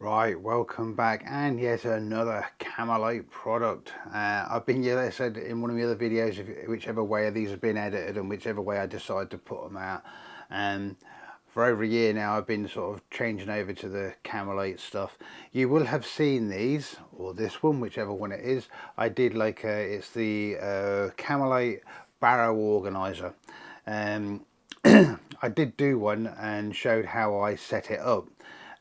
Right, welcome back, and yet another Camelite product. I've been, yeah, like I said in one of the other videos, whichever way these have been edited and whichever way I decide to put them out. And for over a year now, I've been sort of changing over to the Camelite stuff. You will have seen these, or this one, whichever one it is. I did like, it's the Camelite Barrow Organizer. I did do one and showed how I set it up,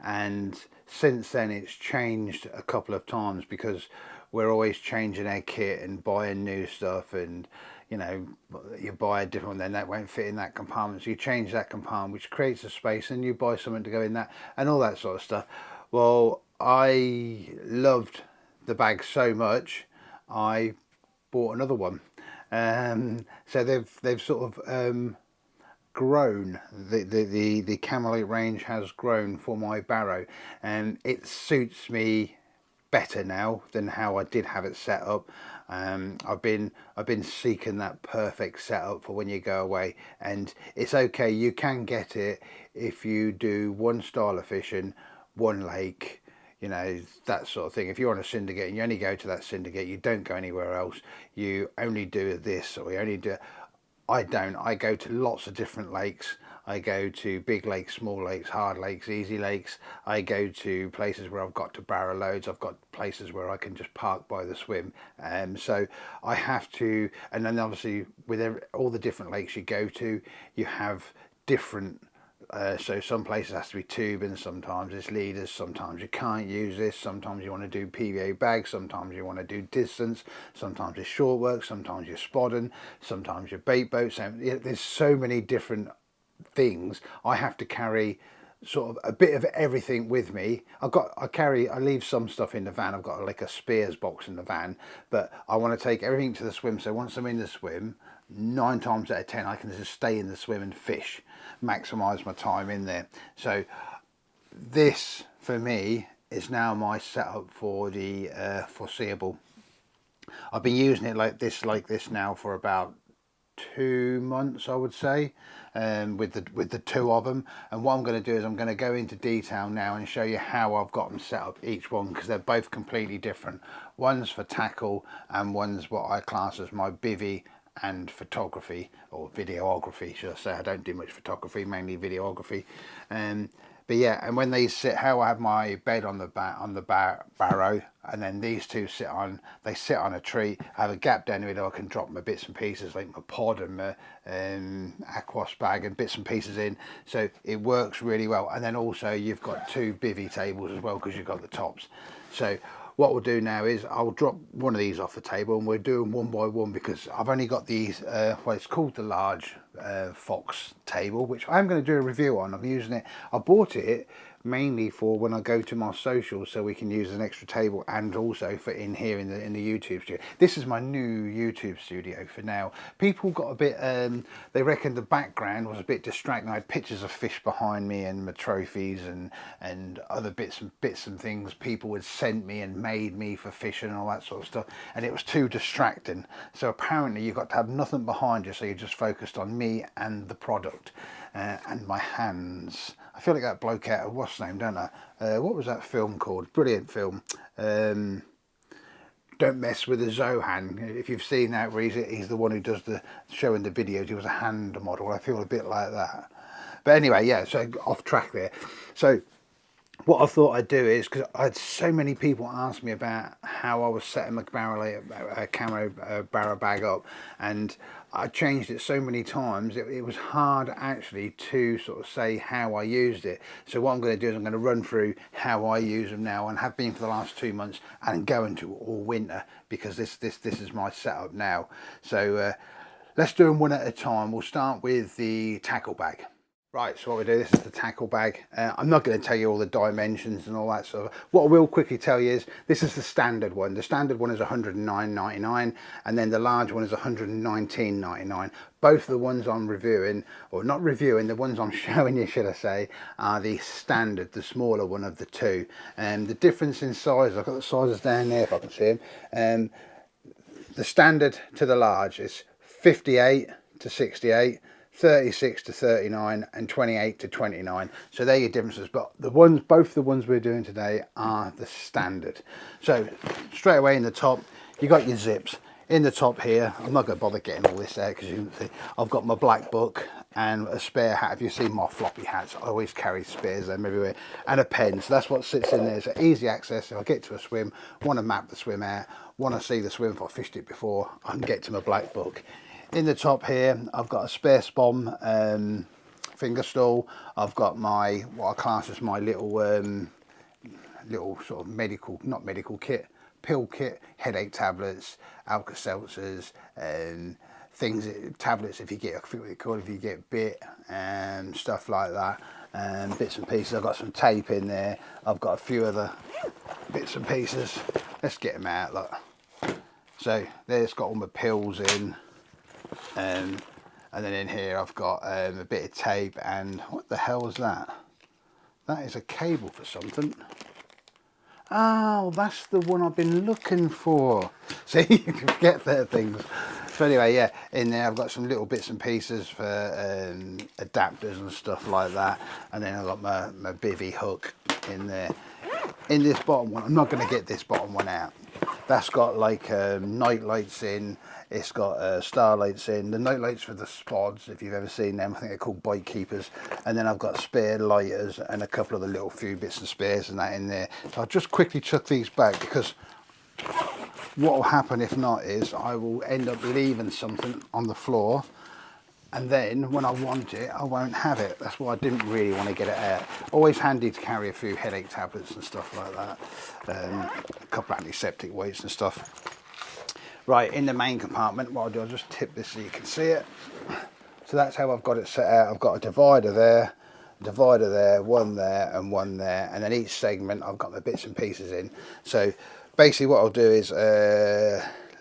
and since then it's changed a couple of times because we're always changing our kit and buying new stuff, and you know, you buy a different one, then that won't fit in that compartment, so you change that compartment, which creates a space, and you buy something to go in that and all that sort of stuff. Well, I loved the bag so much I bought another one. So they've sort of grown. The Camelite range has grown for my Barrow, and it suits me better now than how I did have it set up. I've been seeking that perfect setup for when you go away, and it's okay. You can get it if you do one style of fishing, one lake, you know, that sort of thing. If you're on a syndicate and you only go to that syndicate, you don't go anywhere else, you only do this, or you only do, I don't. I go to lots of different lakes. I go to big lakes, small lakes, hard lakes, easy lakes. I go to places where I've got to barrow loads. I've got places where I can just park by the swim. So I have to, and then obviously with all the different lakes you go to, you have different, so some places has to be tubing, sometimes it's leaders, sometimes you can't use this, sometimes you want to do PVA bags, sometimes you want to do distance, sometimes it's short work, sometimes you're spodding, sometimes you're bait boats. There's so many different things. I have to carry sort of a bit of everything with me. I leave some stuff in the van. I've got like a spears box in the van, but I want to take everything to the swim, so once I'm in the swim, 9 times out of 10 I can just stay in the swim and fish, maximize my time in there. So this for me is now my setup for the foreseeable. I've been using it like this now for about 2 months, I would say, with the two of them. And what I'm going to do is I'm going to go into detail now and show you how I've got them set up, each one, because they're both completely different. One's for tackle and one's what I class as my bivvy and photography, or videography should I say. I don't do much photography, mainly videography. But yeah, and when they sit, how I have my bed on the barrow, and then these two sit on a tree. I have a gap down the middle. I can drop my bits and pieces like my pod and my aquas bag and bits and pieces in, so it works really well. And then also you've got two bivvy tables as well, because you've got the tops. So what we'll do now is I'll drop one of these off the table, and we'll do them one by one, because I've only got these, well, it's called the large fox table, which I'm going to do a review on. I'm using it, I bought it mainly for when I go to my socials, so we can use an extra table, and also for in here in the YouTube studio. This is my new YouTube studio for now. People got a bit, they reckon the background was a bit distracting. I had pictures of fish behind me and my trophies and other bits and things people had sent me and made me for fishing and all that sort of stuff, and it was too distracting. So apparently you've got to have nothing behind you, so you're just focused on me and the product. And my hands. I feel like that bloke out of what's name, don't I? What was that film called? Brilliant film. Don't Mess with the Zohan. If you've seen that, where he's the one who does the showing the videos. He was a hand model. I feel a bit like that. But anyway, yeah. So off track there. So what I thought I'd do is, because I had so many people ask me about how I was setting my camo barrow bag up, and I changed it so many times, it was hard actually to sort of say how I used it. So what I'm going to do is I'm going to run through how I use them now, and have been for the last 2 months, and go into all winter, because this is my setup now. So let's do them one at a time. We'll start with the tackle bag. Right, so what we do, this is the tackle bag. I'm not going to tell you all the dimensions and all that sort of. What I will quickly tell you is, this is the standard one. The standard one is $109.99, and then the large one is $119.99. Both of the ones I'm reviewing, or not reviewing, the ones I'm showing you, should I say, are the standard, the smaller one of the two. And the difference in size, I've got the sizes down there if I can see them. The standard to the large is 58 to 68. 36 to 39 and 28 to 29. So they're your differences, but the ones, both the ones we're doing today are the standard. So straight away in the top, you got your zips. In the top here, I'm not going to bother getting all this out because you can see I've got my black book and a spare hat. If you see my floppy hats, I always carry spares them everywhere, and a pen. So that's what sits in there. So easy access. If I get to a swim, want to map the swim out, want to see the swim if I fished it before, I can get to my black book. In the top here, I've got a spare spom finger stall. I've got my, what I class as my little sort of medical, not medical kit, pill kit, headache tablets, Alka-Seltzers, and things, tablets if you get, I forget what you call it, if you get bit, and stuff like that, and bits and pieces. I've got some tape in there. I've got a few other bits and pieces. Let's get them out, look. So there's got all my pills in, and then in here I've got a bit of tape, and what the hell is that? That is a cable for something. Oh, that's the one I've been looking for. See, you can forget their things. So anyway, yeah, in there I've got some little bits and pieces for adapters and stuff like that. And then I've got my Bivvy hook in there. In this bottom one, I'm not going to get this bottom one out. That's got like night lights in. It's got starlights in. The night lights for the spods, if you've ever seen them, I think they're called bite keepers. And then I've got spare lighters and a couple of the little few bits and spares and that in there. So I'll just quickly chuck these back, because what will happen if not is I will end up leaving something on the floor, and then when I want it, I won't have it. That's why I didn't really want to get it out. Always handy to carry a few headache tablets and stuff like that. A couple of antiseptic weights and stuff. Right, in the main compartment, what I'll do, I'll just tip this so you can see it. So that's how I've got it set out. I've got a divider there, one there, and one there. And then each segment, I've got the bits and pieces in. So basically what I'll do is,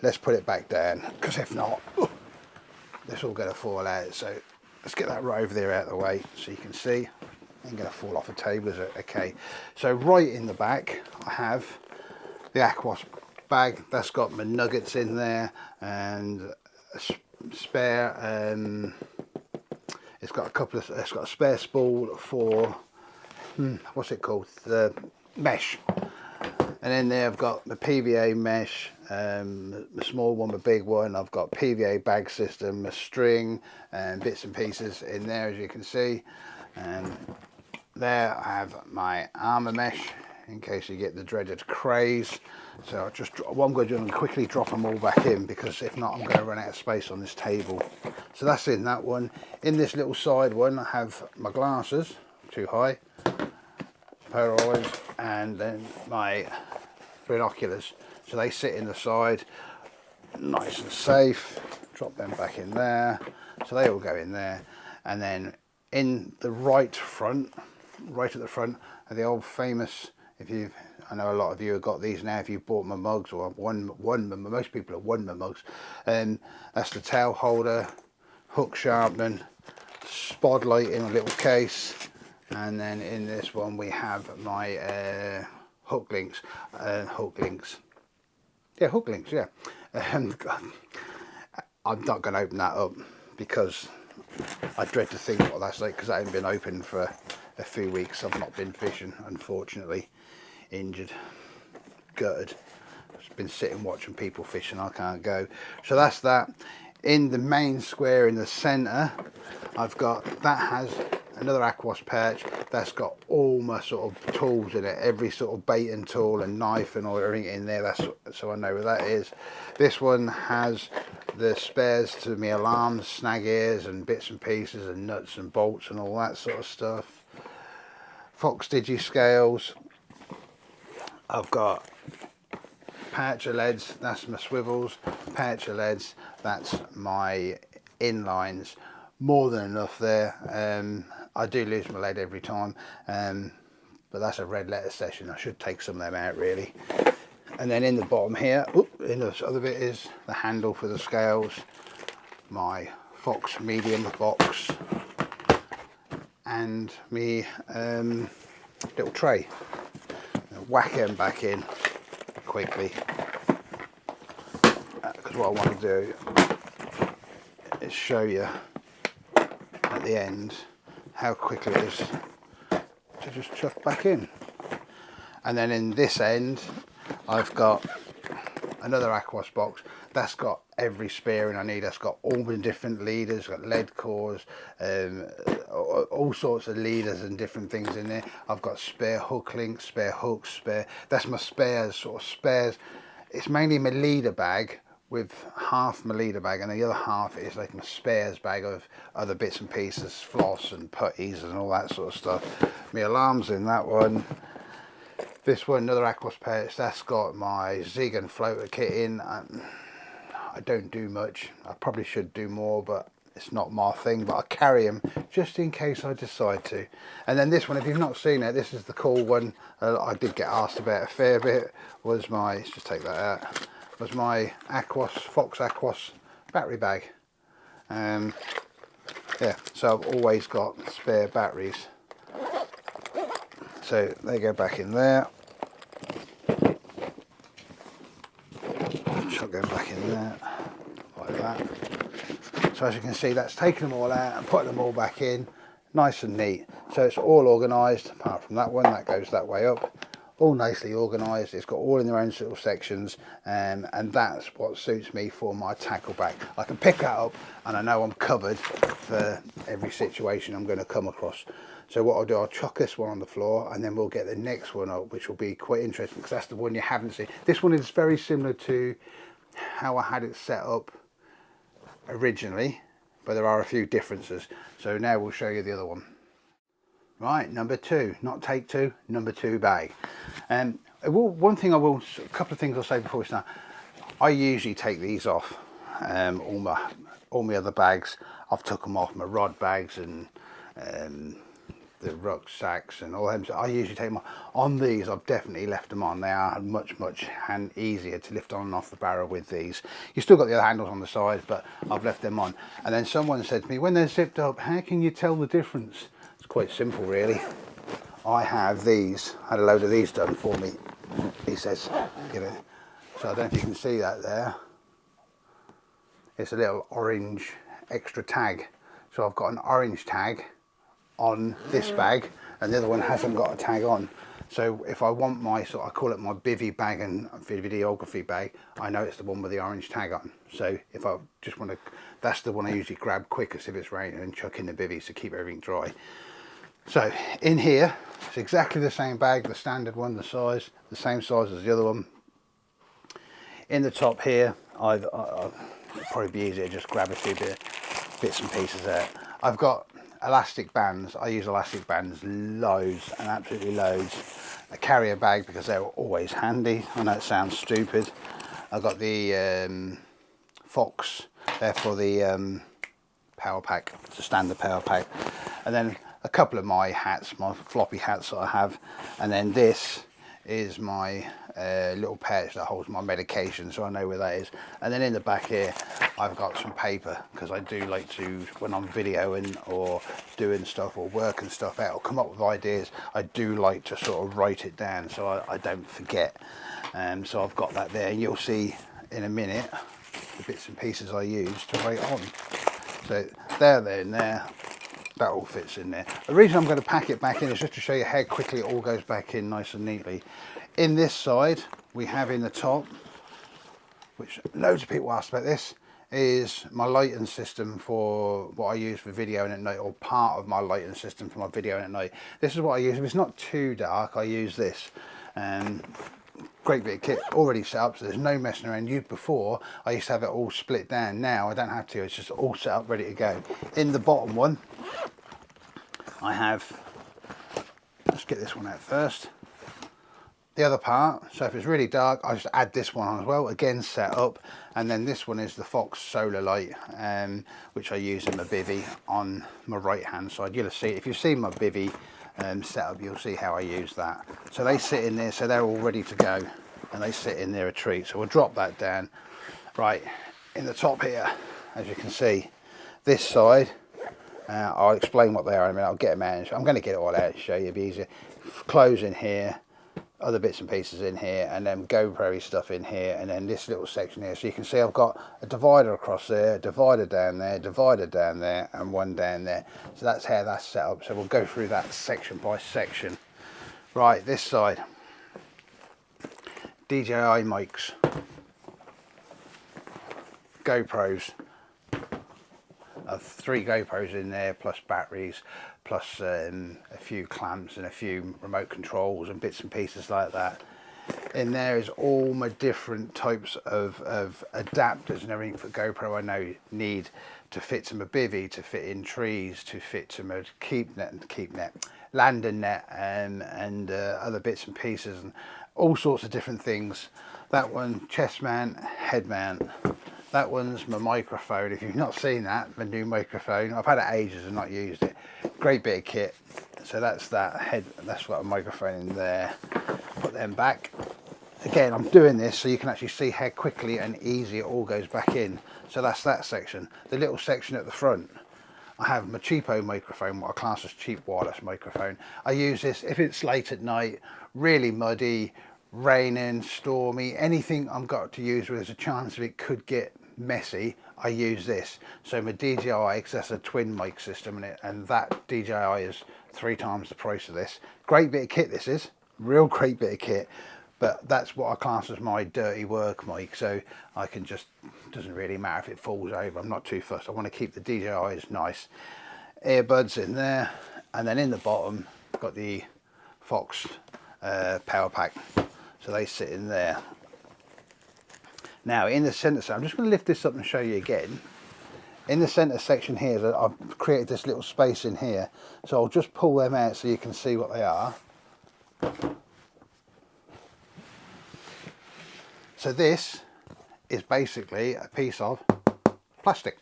let's put it back down, because if not, it's all going to fall out. So let's get that right over there out of the way so you can see. Ain't going to fall off a table, is it? Okay. So right in the back, I have the Aquos bag. That's got my nuggets in there, and a spare. It's got a couple of. It's got a spare spool for what's it called? The mesh. And in there I've got the PVA mesh, the small one, the big one. I've got PVA bag system, a string, and bits and pieces in there, as you can see. And there I have my armour mesh, in case you get the dreaded craze. So I'll just, what I'm going to do is quickly drop them all back in, because if not I'm going to run out of space on this table. So that's in that one. In this little side one I have my glasses, too high, Polaroids, and then my binoculars. So they sit in the side, nice and safe. Drop them back in there. So they all go in there. And then in the right front, right at the front, are the old famous, I know a lot of you have got these now if you've bought my mugs, or most people have won my mugs. And that's the towel holder, hook sharpening, spotlight in a little case. And then in this one we have my hook links. Yeah, hook links, yeah. I'm not going to open that up, because I dread to think what that's like, because I haven't been open for a few weeks. I've not been fishing, unfortunately. Injured, gutted. I've been sitting watching people fishing. I can't go. So that's that. In the main square in the centre, I've got, that has another Aquos pouch that's got all my sort of tools in it, every sort of bait and tool and knife and all, everything in there. That's, so I know where that is. This one has the spares to my alarms, snag ears and bits and pieces and nuts and bolts and all that sort of stuff. Fox Digi scales. I've got pouch of leads, that's my swivels. Pouch of leads, that's my inlines. More than enough there. I do lose my lead every time, but that's a red letter session. I should take some of them out really. And then in the bottom here, in this other bit, is the handle for the scales, my Fox medium box, and me little tray. Whack them back in quickly, because what I want to do is show you at the end how quickly it is to just chuck back in. And then in this end I've got another Aquos box that's got every spearing I need. That's got all the different leaders, got lead cores, all sorts of leaders and different things in there. I've got spare hook links, spare hooks, that's my spares, sort of spares. It's mainly my leader bag, with half my leader bag and the other half is like my spares bag of other bits and pieces, floss and putties and all that sort of stuff. My alarm's in that one. This one, another Aquos pair, that's got my Zig and floater kit in. I don't do much. I probably should do more, but it's not my thing, but I carry them just in case I decide to. And then this one, if you've not seen it, this is the cool one. I did get asked about a fair bit, was my, let's just take that out, was my Aquos, Fox Aquos battery bag. Yeah, so I've always got spare batteries. So they go back in there. Shall go back in there, like that. So as you can see, that's taken them all out and put them all back in, nice and neat. So it's all organised, apart from that one, that goes that way up. All nicely organised, it's got all in their own little sections, and that's what suits me for my tackle bag. I can pick that up and I know I'm covered for every situation I'm going to come across. So what I'll do, I'll chuck this one on the floor and then we'll get the next one up, which will be quite interesting because that's the one you haven't seen. This one is very similar to how I had it set up originally, but there are a few differences. So now we'll show you the other one. Right, number two, not take two, number two bag. And one thing a couple of things I'll say before we start. I usually take these off, all my other bags. I've took them off, my rod bags and the rucksacks and all them. I usually take them off. On these, I've definitely left them on. They are much easier to lift on and off the barrel with these. You still got the other handles on the sides, but I've left them on. And then someone said to me, when they're zipped up, how can you tell the difference? It's quite simple, really. I have these, had a load of these done for me. He says, you know. So I don't know if you can see that there. It's a little orange extra tag. So I've got an orange tag on this bag and the other one hasn't got a tag on. So if I want my I call it my Bivvy bag and videography bag, I know it's the one with the orange tag on. So if I just want to, that's the one I usually grab quickest if it's raining and chuck in the bivvies to keep everything dry. So in here, it's exactly the same bag, the standard one, the size, the same size as the other one. In the top here, it'd probably be easier to just grab a few bits and pieces there. I've got elastic bands. I use elastic bands loads and absolutely loads. A carrier bag because they're always handy. I know it sounds stupid. I've got the Fox there for the power pack, it's a standard power pack, and then a couple of my hats, my floppy hats that I have, and then this is my little pouch that holds my medication, so I know where that is. And then in the back here I've got some paper because I do like to, when I'm videoing or doing stuff or working stuff out or come up with ideas, I do like to sort of write it down so I don't forget. So I've got that there, and you'll see in a minute the bits and pieces I use to write on. So there and there, that all fits in there. The reason I'm going to pack it back in is just to show you how quickly it all goes back in nice and neatly. In this side we have in the top, which loads of people asked about this, is my lighting system for what I use for videoing at night, or part of my lighting system for my videoing at night. This is what I use. If it's not too dark, I use this. Great bit of kit already set up, so there's no messing around. Before I used to have it all split down. Now I don't have to, it's just all set up ready to go. In the bottom one I have, let's get this one out first, the other part. So if it's really dark, I just add this one on as well, again set up. And then this one is the Fox solar light, which I use in my Bivvy on my right hand side. You'll see, if you've seen my Bivvy setup, you'll see how I use that. So they sit in there, so they're all ready to go, and they sit in there a treat. So we'll drop that down. Right, in the top here, as you can see, this side, I'll explain what they are in a minute. I'll get them out. I'm going to get it all out to show you, it'll be easier. Close in here, other bits and pieces in here, and then GoPro stuff in here, and then this little section here. So you can see I've got a divider across there, a divider down there, divider down there, and one down there. So that's how that's set up. So we'll go through that section by section. Right, this side, DJI mics, GoPros. I've 3 GoPros in there, plus batteries, plus a few clamps and a few remote controls and bits and pieces like that. In there is all my different types of adapters and everything for GoPro I know need to fit to my bivvy, to fit in trees, to fit to my keep net, landing net, and other bits and pieces, and all sorts of different things. That one, chest mount, head mount. That one's my microphone. If you've not seen that, my new microphone, I've had it ages and not used it. Great bit of kit. So that's that head, that's got a microphone in there. Put them back. Again, I'm doing this so you can actually see how quickly and easy it all goes back in. So that's that section. The little section at the front, I have my cheapo microphone, what I class as cheap wireless microphone. I use this if it's late at night, really muddy, raining, stormy, anything I've got to use where there's a chance of it could get messy, I use this. So my DJI, because that's a twin mic system, and that DJI is 3 times the price of this. Great bit of kit this is, real great bit of kit, but that's what I class as my dirty work mic, so I can just, doesn't really matter if it falls over, I'm not too fussed. I want to keep the DJIs nice. Earbuds in there, and then in the bottom got the Fox power pack, so they sit in there. Now in the centre, so I'm just going to lift this up and show you again. In the centre section here, I've created this little space in here, so I'll just pull them out so you can see what they are. So this is basically a piece of plastic.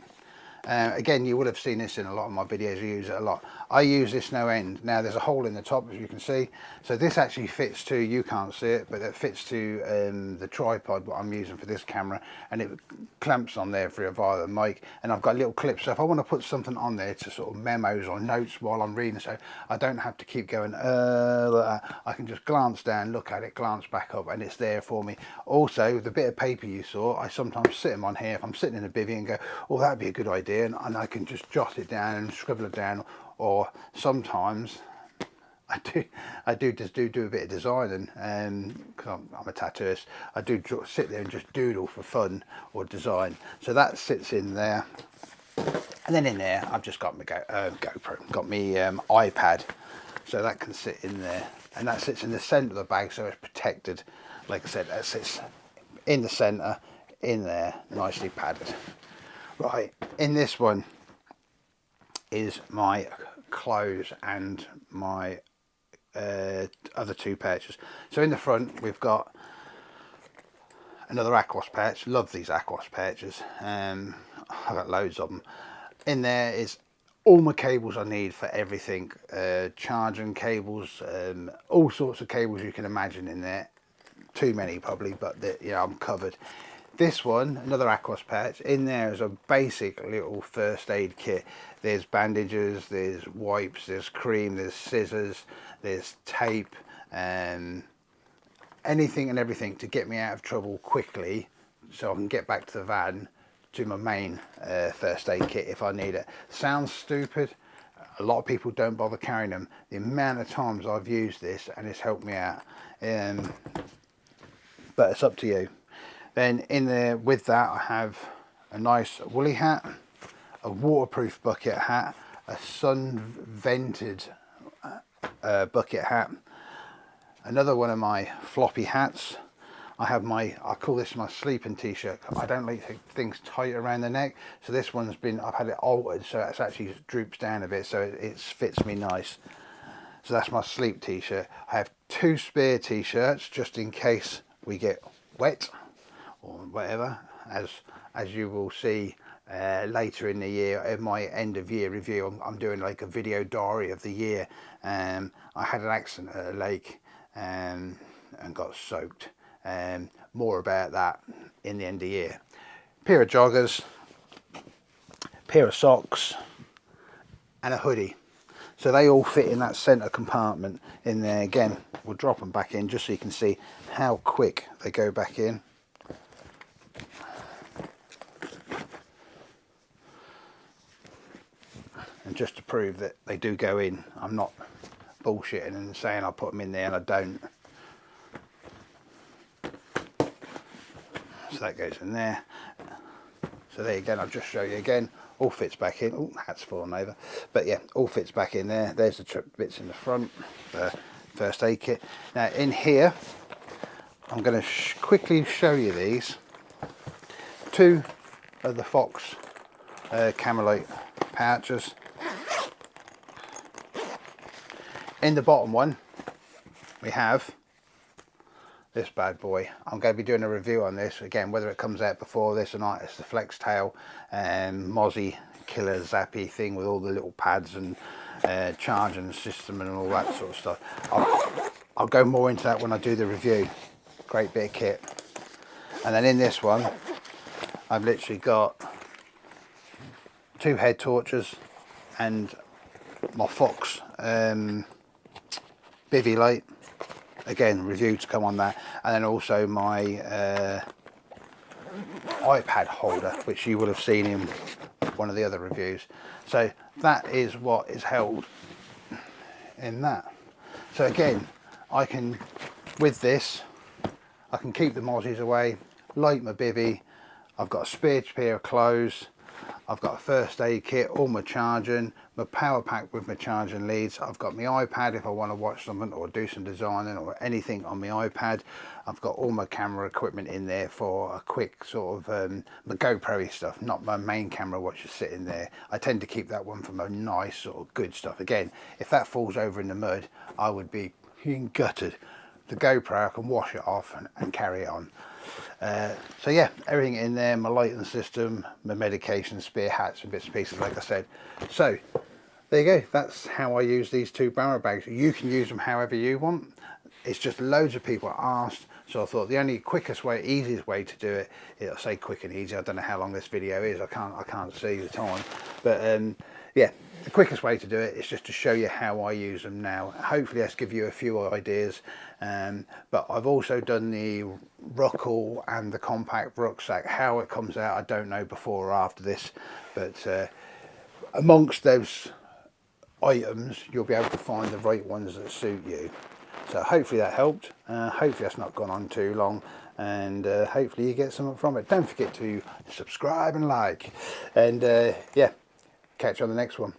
Again, you would have seen this in a lot of my videos, I use it a lot. I use this no end. Now there's a hole in the top, as you can see. So this actually fits to, you can't see it, but it fits to the tripod, what I'm using for this camera, and it clamps on there via the mic. And I've got little clips, so if I want to put something on there to sort of memos or notes while I'm reading, so I don't have to keep going, I can just glance down, look at it, glance back up, and it's there for me. Also, the bit of paper you saw, I sometimes sit them on here, if I'm sitting in a bivvy and go, oh, that'd be a good idea, and I can just jot it down and scribble it down. Or sometimes I do just do a bit of designing, because I'm a tattooist. I do sit there and just doodle for fun or design. So that sits in there, and then in there I've just got my GoPro, got my iPad, so that can sit in there, and that sits in the centre of the bag, so it's protected. Like I said, that sits in the centre, in there, nicely padded. Right, in this one is my clothes and my other 2 pouches. So in the front we've got another Aquos pouch. Love these Aquos pouches. I've got loads of them. In there is all my cables I need for everything, charging cables, all sorts of cables you can imagine in there. Too many probably, but yeah, I'm covered. This one, another Aquos pouch. In there is a basic little first aid kit. There's bandages, there's wipes, there's cream, there's scissors, there's tape, and anything and everything to get me out of trouble quickly, so I can get back to the van to my main first aid kit if I need it. Sounds stupid. A lot of people don't bother carrying them. The amount of times I've used this and it's helped me out, but it's up to you. Then in there with that I have a nice woolly hat, a waterproof bucket hat, a sun vented bucket hat, another one of my floppy hats. I have my, I call this my sleeping t-shirt. I don't like things tight around the neck, so this one's been, I've had it altered so it's actually droops down a bit, so it fits me nice. So that's my sleep t-shirt. I have 2 spare t-shirts just in case we get wet or whatever, as you will see later in the year in my end of year review. I'm doing like a video diary of the year. I had an accident at a lake and got soaked. More about that in the end of year. Pair of joggers, pair of socks, and a hoodie. So they all fit in that center compartment in there. Again, we'll drop them back in just so you can see how quick they go back in. And just to prove that they do go in, I'm not bullshitting and saying I put them in there and I don't. So that goes in there. So there again, I'll just show you again. All fits back in. Oh, hat's fallen over. But yeah, all fits back in there. There's the bits in the front, the first aid kit. Now in here, I'm going to quickly show you these. Two of the Fox Camelite pouches. In the bottom one, we have this bad boy. I'm going to be doing a review on this again, whether it comes out before this or not. It's the Flex Tail Mozzie Killer Zappy thing with all the little pads and charging system and all that sort of stuff. I'll go more into that when I do the review. Great bit of kit. And then in this one, I've literally got 2 head torches and my Fox Bivvy light. Again, review to come on that. And then also my iPad holder, which you will have seen in one of the other reviews. So that is what is held in that. So again, I can, with this, I can keep the mozzies away, light my bivvy. I've got a spare pair of clothes. I've got a first aid kit, all my charging, my power pack with my charging leads. I've got my iPad if I want to watch something or do some designing or anything on my iPad. I've got all my camera equipment in there for a quick sort of my GoPro-y stuff, not my main camera which is sitting there. I tend to keep that one for my nice sort of good stuff. Again, if that falls over in the mud, I would be gutted. The GoPro, I can wash it off and carry it on. So yeah, everything in there, my lighting system, my medication, spare hats and bits and pieces, like I said. So there you go, that's how I use these 2 barrow bags. You can use them however you want. It's just loads of people asked, so I thought the only quickest way, easiest way to do it, it'll say quick and easy. I don't know how long this video is, I can't see the time, but yeah, the quickest way to do it is just to show you how I use them now. Hopefully that's give you a few ideas. But I've also done the Ruckle and the compact rucksack. How it comes out, I don't know before or after this, but amongst those items, you'll be able to find the right ones that suit you. So hopefully that helped. Hopefully that's not gone on too long, and hopefully you get something from it. Don't forget to subscribe and like, and yeah, catch you on the next one.